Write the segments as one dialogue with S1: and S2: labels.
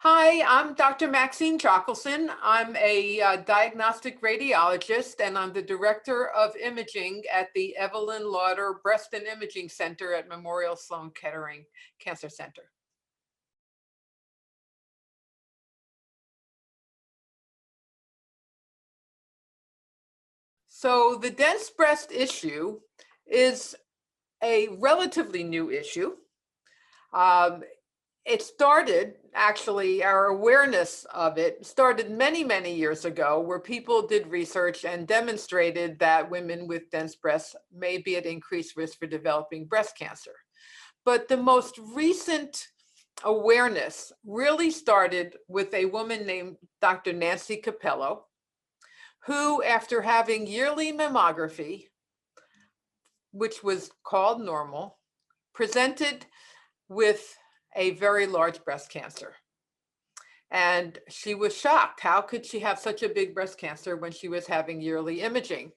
S1: Hi, I'm Dr. Jochelson. I'm a diagnostic radiologist, and I'm the director of imaging at the Evelyn Lauder Breast and Imaging Center at Memorial Sloan Kettering Cancer Center. So the dense breast issue is a relatively new issue. It started, actually, our awareness of it started many, many years ago, where people did research and demonstrated that women with dense breasts may be at increased risk for developing breast cancer. But the most recent awareness really started with a woman named Dr. Nancy Capello, who, after having yearly mammography, which was called normal, presented with a very large breast cancer. And she was shocked. How could she have such a big breast cancer when she was having yearly imaging?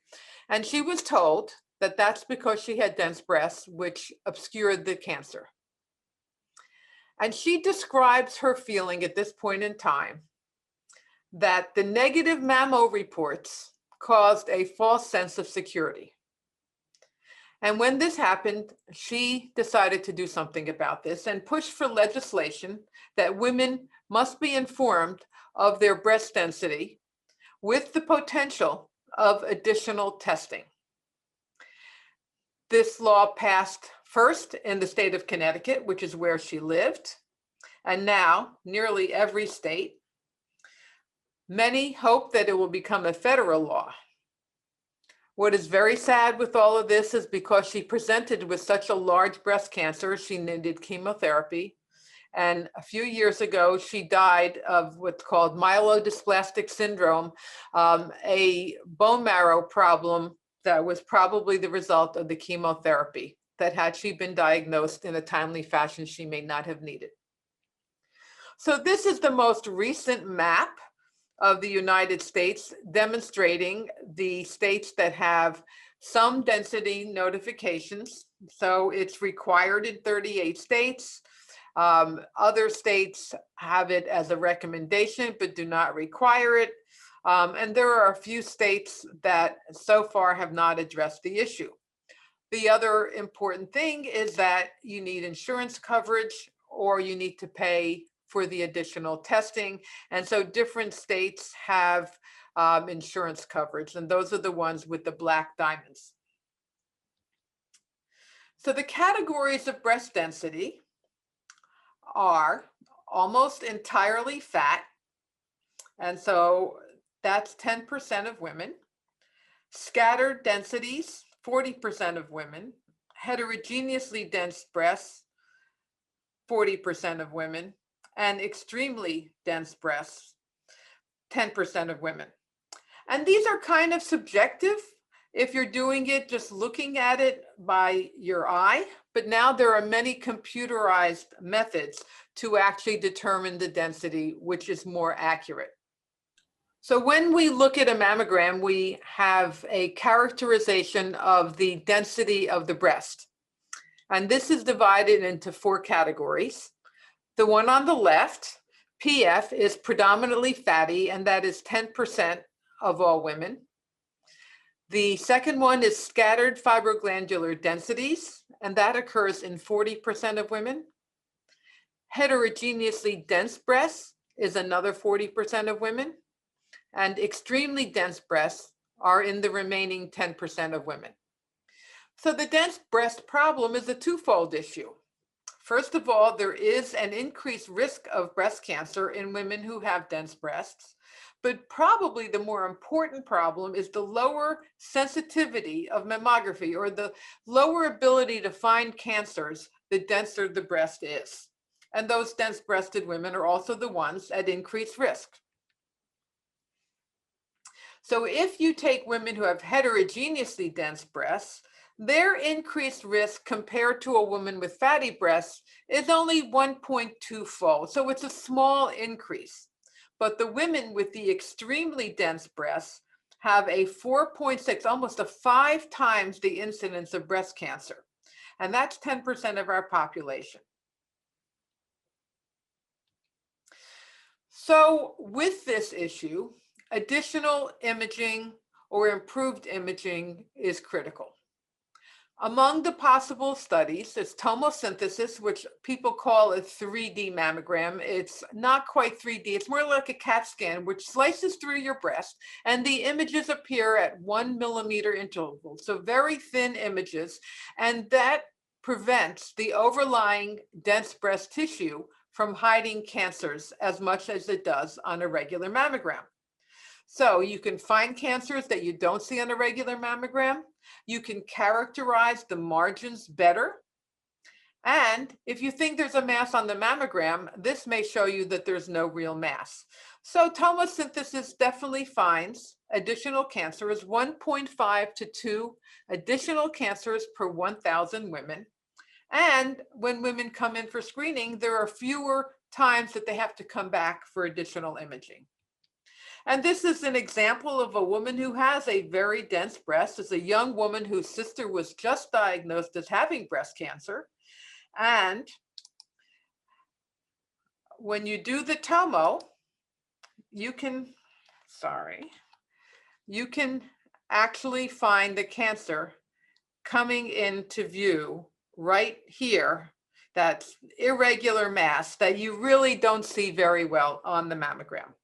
S1: And she was told that that's because she had dense breasts, which obscured the cancer. And she describes her feeling at this point in time that the negative mammo reports caused a false sense of security. And when this happened, she decided to do something about this and pushed for legislation that women must be informed of their breast density with the potential of additional testing. This law passed first in the state of Connecticut, which is where she lived, and now nearly every state. Many hope that it will become a federal law. What is very sad with all of this is because she presented with such a large breast cancer, she needed chemotherapy. And a few years ago, she died of what's called myelodysplastic syndrome, a bone marrow problem that was probably the result of the chemotherapy, that had she been diagnosed in a timely fashion, she may not have needed. So this is the most recent map of the United States, demonstrating the states that have some density notifications. So it's required in 38 states. Other states have it as a recommendation, but do not require it. And there are a few states that so far have not addressed the issue. The other important thing is that you need insurance coverage, or you need to pay for the additional testing. And so different states have insurance coverage, and those are the ones with the black diamonds. So the categories of breast density are almost entirely fat, and so that's 10% of women. Scattered densities, 40% of women. Heterogeneously dense breasts, 40% of women. And extremely dense breasts, 10% of women. And these are kind of subjective if you're doing it just looking at it by your eye, but now there are many computerized methods to actually determine the density, which is more accurate. So when we look at a mammogram, we have a characterization of the density of the breast. And this is divided into 4 categories. The one on the left, PF, is predominantly fatty, and that is 10% of all women. The second one is scattered fibroglandular densities, and that occurs in 40% of women. Heterogeneously dense breasts is another 40% of women, and extremely dense breasts are in the remaining 10% of women. So the dense breast problem is a twofold issue. First of all, there is an increased risk of breast cancer in women who have dense breasts, but probably the more important problem is the lower sensitivity of mammography, or the lower ability to find cancers the denser the breast is. And those dense breasted women are also the ones at increased risk. So if you take women who have heterogeneously dense breasts, their increased risk compared to a woman with fatty breasts is only 1.2-fold. So it's a small increase. But the women with the extremely dense breasts have a 4.6, almost a 5 times the incidence of breast cancer. And that's 10% of our population. So with this issue, additional imaging or improved imaging is critical. Among the possible studies is tomosynthesis, which people call a 3D mammogram. It's not quite 3D, it's more like a CAT scan, which slices through your breast, and the images appear at 1 millimeter intervals, so very thin images, and that prevents the overlying dense breast tissue from hiding cancers as much as it does on a regular mammogram. So you can find cancers that you don't see on a regular mammogram. You can characterize the margins better. And if you think there's a mass on the mammogram, this may show you that there's no real mass. So tomosynthesis definitely finds additional cancers, 1.5 to 2 additional cancers per 1,000 women. And when women come in for screening, there are fewer times that they have to come back for additional imaging. And this is an example of a woman who has a very dense breast. It's a young woman whose sister was just diagnosed as having breast cancer. And when you do the tomo, you can actually find the cancer coming into view right here. That's irregular mass that you really don't see very well on the mammogram.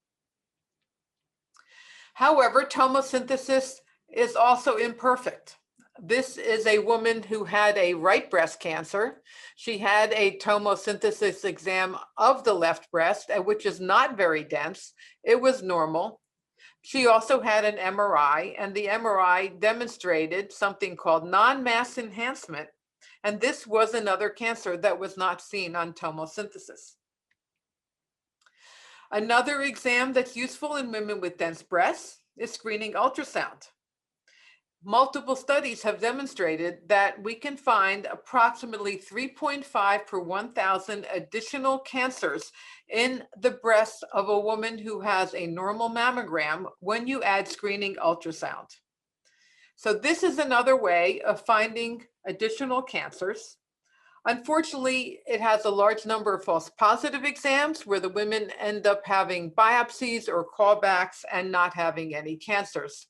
S1: However, tomosynthesis is also imperfect. This is a woman who had a right breast cancer. She had a tomosynthesis exam of the left breast, which is not very dense. It was normal. She also had an MRI, and the MRI demonstrated something called non-mass enhancement. And this was another cancer that was not seen on tomosynthesis. Another exam that's useful in women with dense breasts is screening ultrasound. Multiple studies have demonstrated that we can find approximately 3.5 per 1,000 additional cancers in the breast of a woman who has a normal mammogram when you add screening ultrasound. So this is another way of finding additional cancers. Unfortunately, it has a large number of false positive exams where the women end up having biopsies or callbacks and not having any cancers.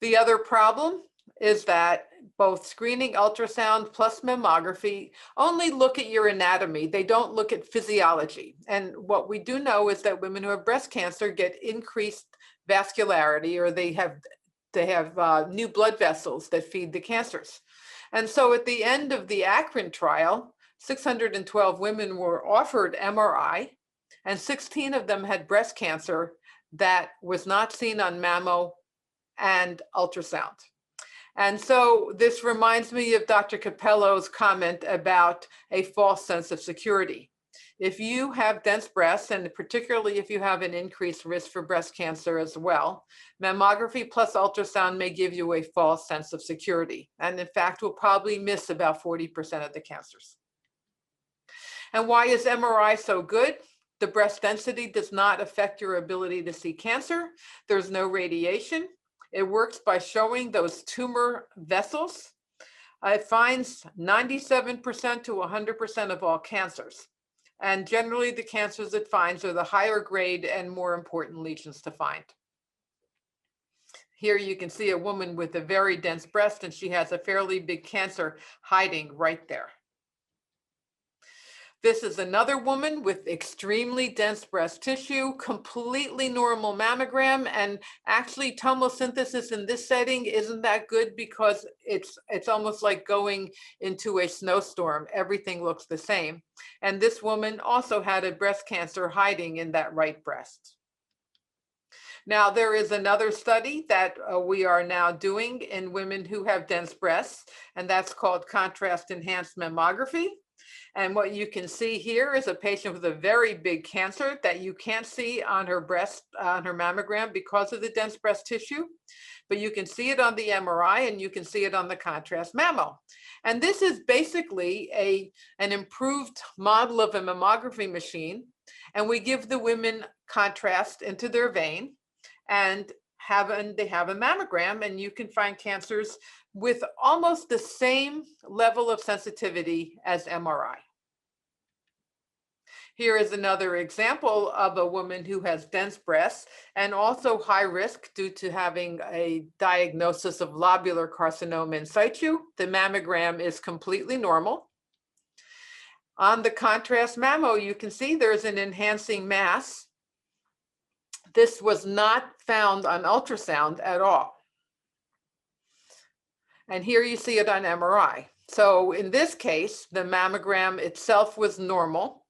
S1: The other problem is that both screening ultrasound plus mammography only look at your anatomy. They don't look at physiology. And what we do know is that women who have breast cancer get increased vascularity, or they have new blood vessels that feed the cancers. And so at the end of the Akron trial, 612 women were offered MRI, and 16 of them had breast cancer that was not seen on mammo and ultrasound. And so this reminds me of Dr. Capello's comment about a false sense of security. If you have dense breasts, and particularly if you have an increased risk for breast cancer as well, mammography plus ultrasound may give you a false sense of security. And in fact, we'll probably miss about 40% of the cancers. And why is MRI so good? The breast density does not affect your ability to see cancer. There's no radiation. It works by showing those tumor vessels. It finds 97% to 100% of all cancers. And generally the cancers it finds are the higher grade and more important lesions to find. Here you can see a woman with a very dense breast, and she has a fairly big cancer hiding right there. This is another woman with extremely dense breast tissue, completely normal mammogram, and actually tomosynthesis in this setting isn't that good because it's almost like going into a snowstorm. Everything looks the same. And this woman also had a breast cancer hiding in that right breast. Now, there is another study that we are now doing in women who have dense breasts, and that's called contrast enhanced mammography. And what you can see here is a patient with a very big cancer that you can't see on her breast, on her mammogram because of the dense breast tissue, but you can see it on the MRI and you can see it on the contrast mammo. And this is basically an improved model of a mammography machine. And we give the women contrast into their vein and they have a mammogram, and you can find cancers with almost the same level of sensitivity as MRI. Here is another example of a woman who has dense breasts and also high risk due to having a diagnosis of lobular carcinoma in situ. The mammogram is completely normal. On the contrast mammo, you can see there's an enhancing mass. This was not found on ultrasound at all. And here you see it on MRI. So in this case, the mammogram itself was normal,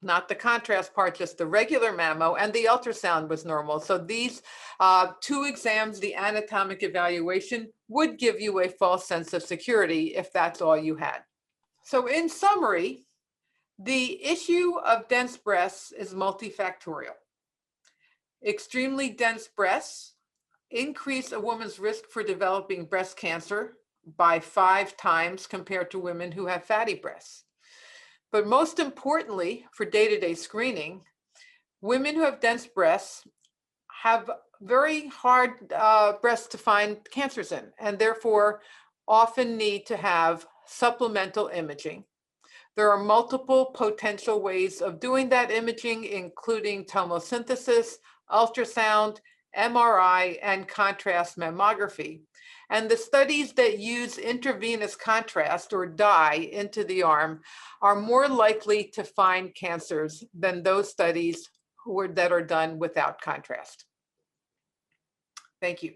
S1: not the contrast part, just the regular mammo, and the ultrasound was normal. So these two exams, the anatomic evaluation, would give you a false sense of security if that's all you had. So in summary, the issue of dense breasts is multifactorial. Extremely dense breasts increase a woman's risk for developing breast cancer by 5 times compared to women who have fatty breasts. But most importantly, for day-to-day screening, women who have dense breasts have very hard breasts to find cancers in, and therefore often need to have supplemental imaging. There are multiple potential ways of doing that imaging, including tomosynthesis, ultrasound, MRI, and contrast mammography. And the studies that use intravenous contrast or dye into the arm are more likely to find cancers than those studies that are done without contrast. Thank you.